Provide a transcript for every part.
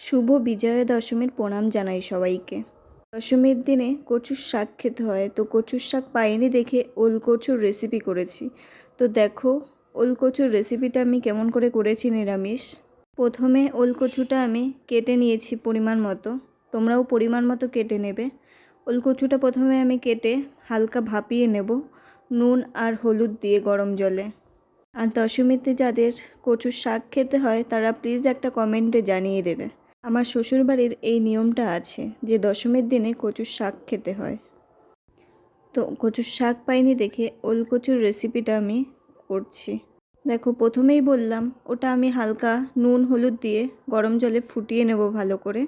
শুভ বিজয়া দশমীর প্রণাম জানাই সবাইকে। দশমীর দিনে কচুর শাক খেতে হয়, তো কচুর শাক পাইনি দেখে ওল কচুর রেসিপি করেছি। তো দেখো ওল কচুর রেসিপিটা আমি কেমন করে করেছি নিরামিষ। প্রথমে ওল কচুটা আমি কেটে নিয়েছি পরিমাণ মতো, তোমরাও পরিমাণ মতো কেটে নেবে। ওল কচুটা প্রথমে আমি কেটে হালকা ভাপিয়ে নেব নুন আর হলুদ দিয়ে গরম জলে। আর দশমীতে যাদের কচুর শাক খেতে হয় তারা প্লিজ একটা কমেন্টে জানিয়ে দেবে। আমার শ্বশুরবাড়ির এই নিয়মটা আছে যে দশমীর দিনে কচুর শাক খেতে হয়। তো কচুর শাক পাইনি দেখে ওল কচুর রেসিপিটা আমি করছি। দেখো প্রথমেই বললাম ওটা আমি হালকা নুন হলুদ দিয়ে গরম জলে ফুটিয়ে নেব ভালো করে।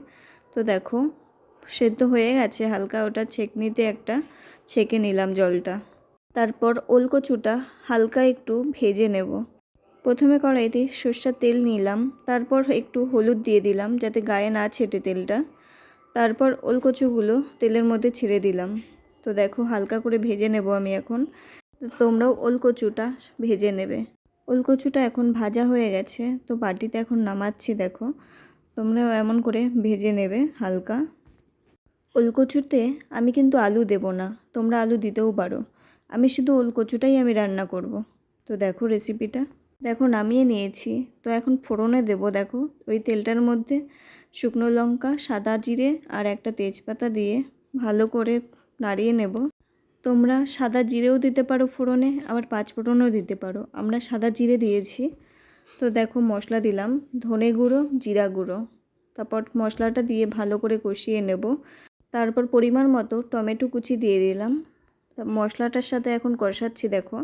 তো দেখো সেদ্ধ হয়ে গেছে হালকা, ওটা ছেঁকনিতে একটা ছেঁকে নিলাম জলটা। তারপর ওল কচুটা হালকা একটু ভেজে নেব। প্রথমে কড়াইতে সর্ষের তেল নিলাম, তারপর একটু হলুদ দিয়ে দিলাম যাতে গায়ে না ছেটে তেলটা। তারপর ওল কচুগুলো তেলের মধ্যে ছেড়ে দিলাম। তো দেখো হালকা করে ভেজে নেব আমি এখন। তো তোমরাও ওল কচুটা ভেজে নেবে। ওল কচুটা এখন ভাজা হয়ে গেছে, তো বাটিতে এখন নামাচ্ছি। দেখো তোমরাও এমন করে ভেজে নেবে হালকা। ওল কচুতে আমি কিন্তু আলু দেব না, তোমরা আলু দিতেও পারো। আমি শুধু ওল কচুটাই আমি রান্না করব। তো দেখো রেসিপিটা দেখো নামিয়ে নিয়েছি। তো এখন ফোড়নে দেব। দেখো ওই তেলটার মধ্যে শুকনো লঙ্কা, সাদা জিরে আর একটা তেজপাতা দিয়ে ভালো করে নাড়িয়ে নেব। তোমরা সাদা জিরেও দিতে পারো ফোড়নে, আবার পাঁচফোড়নও দিতে পারো। আমরা সাদা জিরে দিয়েছি। তো দেখো মশলা দিলাম ধনে গুঁড়ো, জিরা গুঁড়ো। তারপর মশলাটা দিয়ে ভালো করে কষিয়ে নেব। তারপর পরিমাণ মতো টমেটো কুচি দিয়ে দিলাম। মশলাটার সাথে এখন কষাচ্ছি। দেখো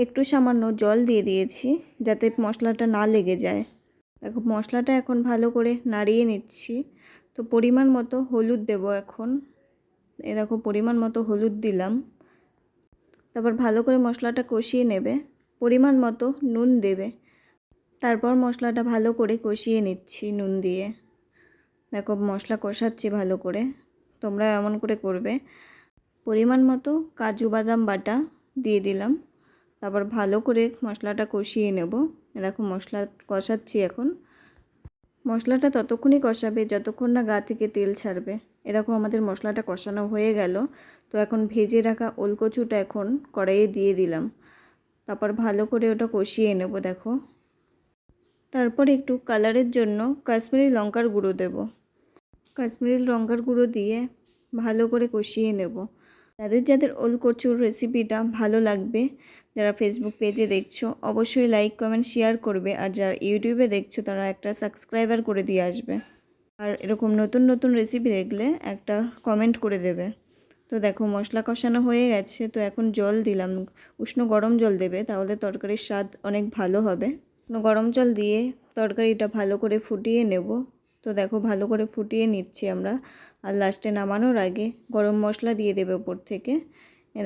একটু সামান্য জল দিয়ে দিয়েছি যাতে মশলাটা না লেগে যায়। দেখো মশলাটা এখন ভালো করে নাড়িয়ে নিচ্ছি। তো পরিমাণ মতো হলুদ দেব এখন। দেখো পরিমাণ মতো হলুদ দিলাম। তারপর ভালো করে মশলাটা কষিয়ে নেবে। পরিমাণ মতো নুন দেবে। তারপর মশলাটা ভালো করে কষিয়ে নিচ্ছি নুন দিয়ে। দেখো মশলা কষাচ্ছি ভালো করে, তোমরা এমন করে করবে। পরিমাণ মতো কাজু বাদাম বাটা দিয়ে দিলাম। তারপর ভালো করে মশলাটা কষিয়ে নেব। দেখো মশলা কষাচ্ছি এখন। মশলাটা ততক্ষণই কষাবে যতক্ষণ না গা থেকে তেল ছাড়বে। এরকম আমাদের মশলাটা কষানো হয়ে গেল। তো এখন ভেজে রাখা ওল কচুটা এখন কড়াইয়ে দিয়ে দিলাম। তারপর ভালো করে ওটা কষিয়ে নেব। দেখো তারপর একটু কালারের জন্য কাশ্মীরি লঙ্কার গুঁড়ো দেব। কাশ্মীরি লঙ্কার গুঁড়ো দিয়ে ভালো করে কষিয়ে নেব। যাদের যাদের ওল কচুর রেসিপিটা ভালো লাগবে, যারা ফেসবুক পেজে দেখছো অবশ্যই লাইক কমেন্ট শেয়ার করবে, আর যারা ইউটিউবে দেখছো তারা একটা সাবস্ক্রাইবার করে দিয়ে আসবে। আর এরকম নতুন নতুন রেসিপি দেখলে একটা কমেন্ট করে দেবে। তো দেখো মশলা কষানো হয়ে গেছে। তো এখন জল দিলাম, উষ্ণ গরম জল দেবে, তাহলে তরকারির স্বাদ অনেক ভালো হবে। গরম জল দিয়ে তরকারিটা ভালো করে ফুটিয়ে নেব। তো দেখো ভালো করে ফুটিয়ে নিচ্ছি আমরা। আর লাস্টে নামানোর আগে গরম মশলা দিয়ে দেবে উপর থেকে।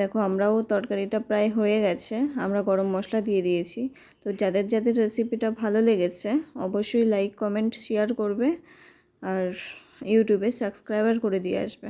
দেখো আমরাও তরকারিটা প্রায় হয়ে গেছে, আমরা গরম মশলা দিয়ে দিয়েছি। তো যাদের যাদের রেসিপিটা ভালো লেগেছে অবশ্যই লাইক কমেন্ট শেয়ার করবে, আর ইউটিউবে সাবস্ক্রাইবার করে দিয়ে আসবে।